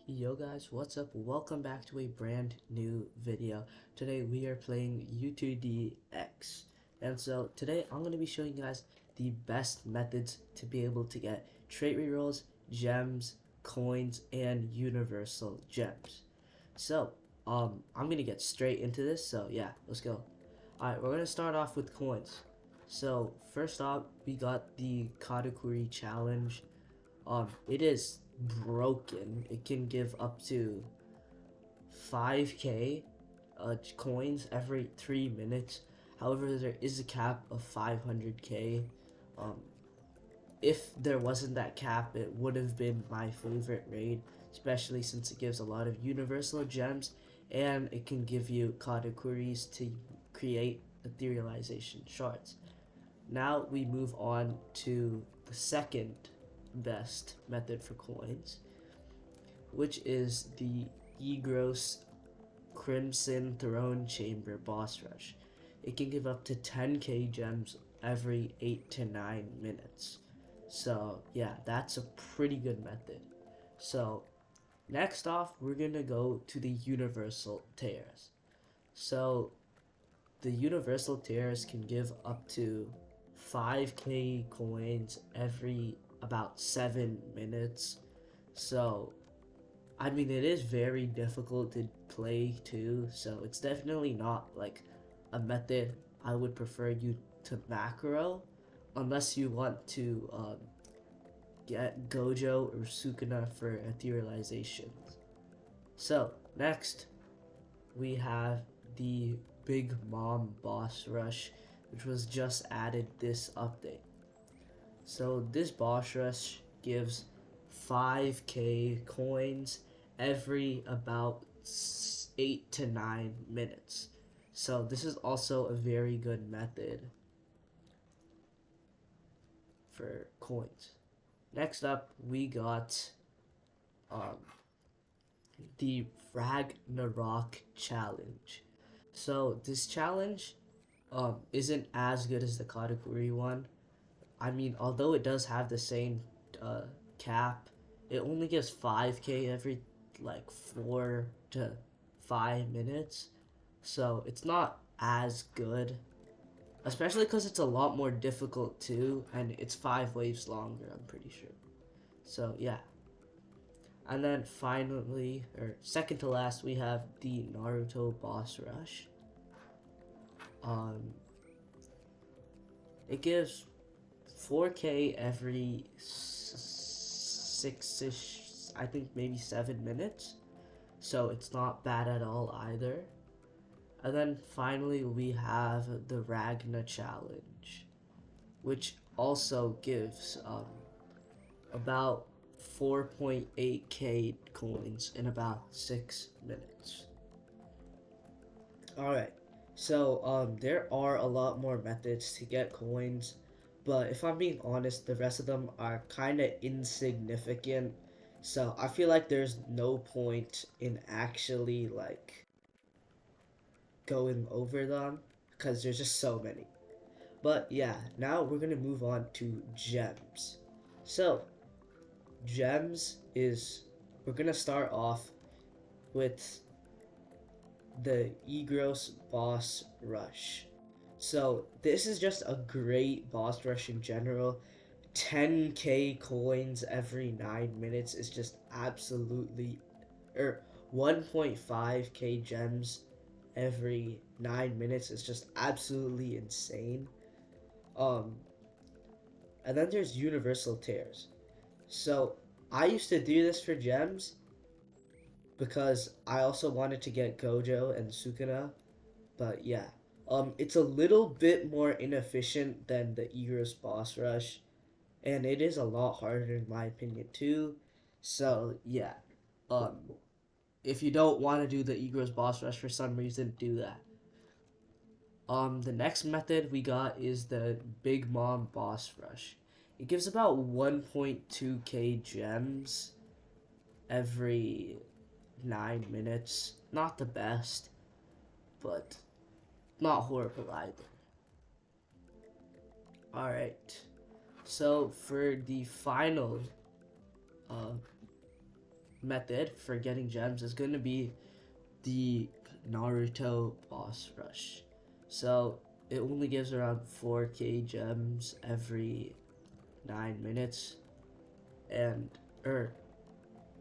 Yo guys, what's up? Welcome back to a brand new video. Today we are playing UTDX. And so today I'm going to be showing you guys the best methods to be able to get trait rerolls, gems, coins, and universal gems. So, I'm going to get straight into this. So yeah, let's go. Alright, we're going to start off with coins. So first off, we got the Katakuri challenge. It is broken. It can give up to 5k coins every 3 minutes. However, there is a cap of 500k. Um, if there wasn't that cap, it would have been my favorite raid, especially since it gives a lot of universal gems and it can give you Katakuris to create etherealization shards. Now we move on to the second best method for coins, which is the Igros Crimson Throne Chamber Boss Rush. It can give up to 10k gems every 8 to 9 minutes. So yeah, that's a pretty good method. So next off, we're gonna go to the Universal Tears. So the Universal Tears can give up to 5k coins every about 7 minutes. So I mean, it is very difficult to play too, so it's definitely not like a method I would prefer you to macro unless you want to get Gojo or Sukuna for etherealizations. So next we have the Bigmom Boss Rush, which was just added this update. So this boss rush gives 5k coins every about 8 to 9 minutes. So this is also a very good method for coins. Next up, we got the Ragnarok challenge. So this challenge isn't as good as the Katakuri one. I mean, although it does have the same cap, it only gives 5k every like 4 to 5 minutes. So it's not as good. Especially because it's a lot more difficult too, and it's 5 waves longer, I'm pretty sure. So yeah. And then finally, or second to last, we have the Naruto Boss Rush. It gives 4k every 6ish, I think maybe 7 minutes. So it's not bad at all either. And then finally we have the Ragna challenge, which also gives about 4.8k coins in about 6 minutes. Alright, so there are a lot more methods to get coins, but if I'm being honest, the rest of them are kind of insignificant. So I feel like there's no point in actually like going over them because there's just so many. But yeah, now we're gonna move on to gems. So gems is, we're gonna start off with the Igros Boss Rush. So this is just a great boss rush in general. 10k coins every 9 minutes is just absolutely, 1.5k gems every 9 minutes is just absolutely insane. And then there's universal tears. So I used to do this for gems because I also wanted to get Gojo and Sukuna, but yeah. It's a little bit more inefficient than the Igros Boss Rush, and it is a lot harder in my opinion too. So yeah, um, if you don't want to do the Igros Boss Rush for some reason, do that. The next method we got is the Bigmom Bossrush. It gives about 1.2k gems every 9 minutes. Not the best, but not horrible either. Alright, so for the final method for getting gems is going to be the Naruto Boss Rush. So it only gives around 4k gems every 9 minutes, and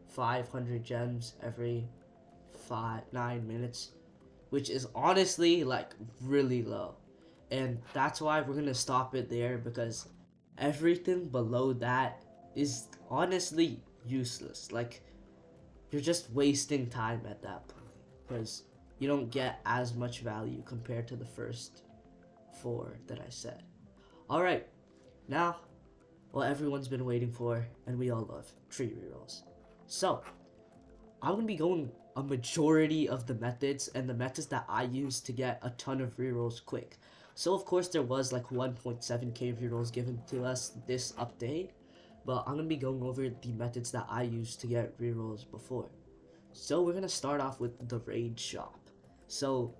500 gems every 9 minutes, which is honestly like really low. And that's why we're gonna stop it there, because everything below that is honestly useless. Like, you're just wasting time at that point, because you don't get as much value compared to the first 4 that I said. Alright, now what everyone's been waiting for and we all love, tree rerolls. So I'm gonna be going a majority of the methods and the methods that I use to get a ton of rerolls quick. So of course there was like 1.7k rerolls given to us this update, but I'm gonna be going over the methods that I used to get rerolls before. So we're gonna start off with the raid shop. So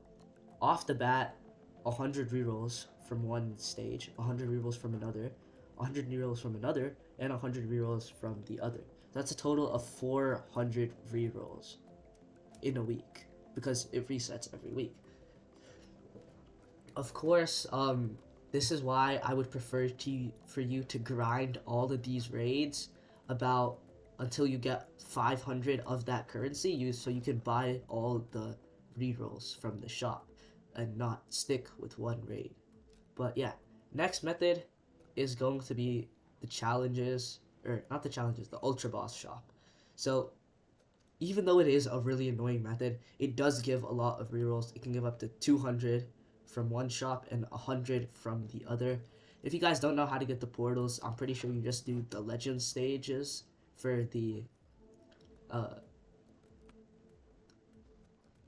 off the bat, 100 rerolls from one stage, 100 rerolls from another, 100 rerolls from another, and 100 rerolls from the other. That's a total of 400 rerolls in a week, because it resets every week. Of course, this is why I would prefer for you to grind all of these raids about until you get 500 of that currency, so you can buy all the rerolls from the shop and not stick with one raid. But yeah, next method is going to be the challenges, or not the challenges, the Ultra Boss shop. So even though it is a really annoying method, it does give a lot of rerolls. It can give up to 200 from one shop and 100 from the other. If you guys don't know how to get the portals, I'm pretty sure you just do the legend stages for the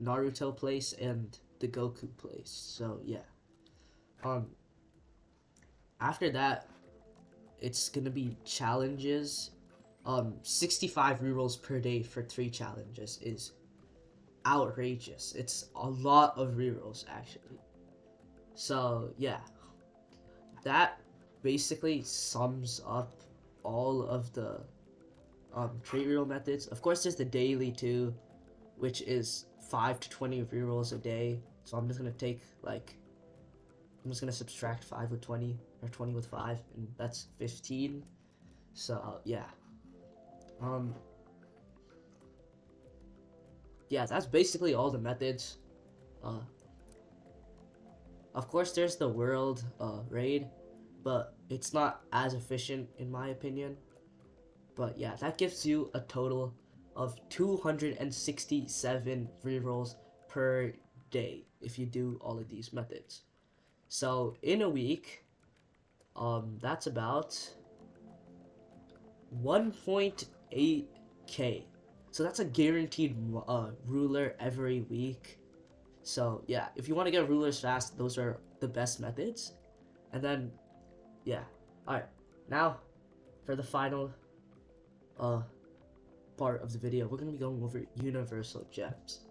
Naruto place and the Goku place. So yeah. After that, it's gonna be challenges. 65 rerolls per day for 3 challenges is outrageous. It's a lot of rerolls actually. So yeah, that basically sums up all of the trait reroll methods. Of course, there's the daily too, which is 5 to 20 rerolls a day. So I'm just gonna subtract 5 with 20 or 20 with 5, and that's 15. So yeah. Yeah, that's basically all the methods. Of course, there's the world raid, but it's not as efficient in my opinion. But yeah, that gives you a total of 267 rerolls per day if you do all of these methods. So in a week, that's about 1.8k. So that's a guaranteed ruler every week. So yeah, if you want to get rulers fast, those are the best methods. And then yeah, alright, now for the final part of the video, we're gonna be going over universal gems.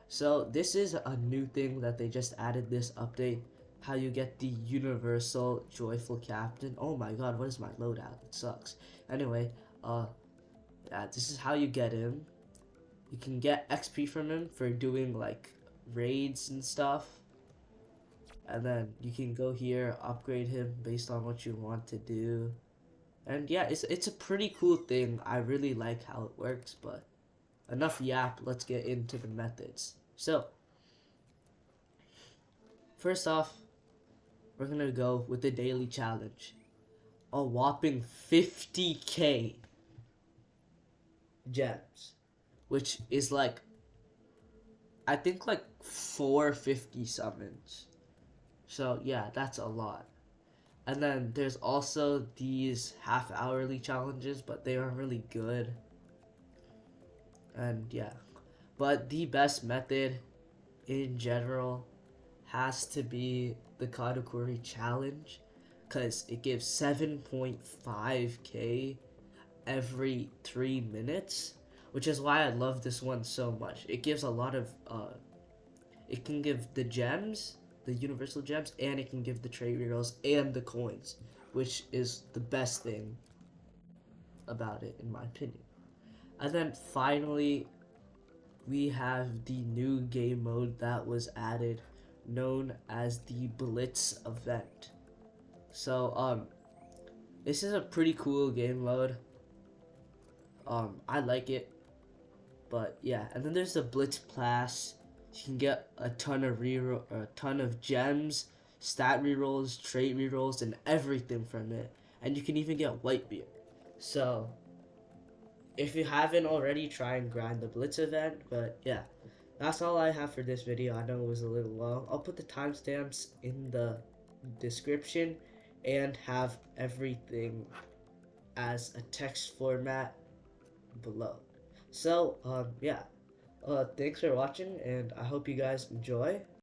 So this is a new thing that they just added this update, how you get the universal joyful captain. Oh my god, what is my loadout? It sucks. Anyway, yeah, this is how you get him. You can get XP from him for doing like raids and stuff, and then you can go here, upgrade him based on what you want to do. And yeah, it's a pretty cool thing. I really like how it works. But enough yap, let's get into the methods. So first off, we're gonna go with the daily challenge. A whopping 50k gems, which is like, I think like 450 summons. So yeah, that's a lot. And then there's also these half-hourly challenges, but they aren't really good. And yeah, but the best method in general has to be the Katakuri challenge, because it gives 7.5k every 3 minutes, which is why I love this one so much. It gives a lot of it can give the gems, the universal gems, and it can give the trade rerolls and the coins, which is the best thing about it in my opinion. And then finally, we have the new game mode that was added, known as the Blitz event. So this is a pretty cool game mode. I like it. But yeah, and then there's the Blitz Pass. You can get a ton of gems, stat rerolls, trait rerolls, and everything from it. And you can even get Whitebeard. So if you haven't already, try and grind the Blitz event. But yeah, that's all I have for this video. I know it was a little long. I'll put the timestamps in the description and have everything as a text format below. So yeah, thanks for watching, and I hope you guys enjoy.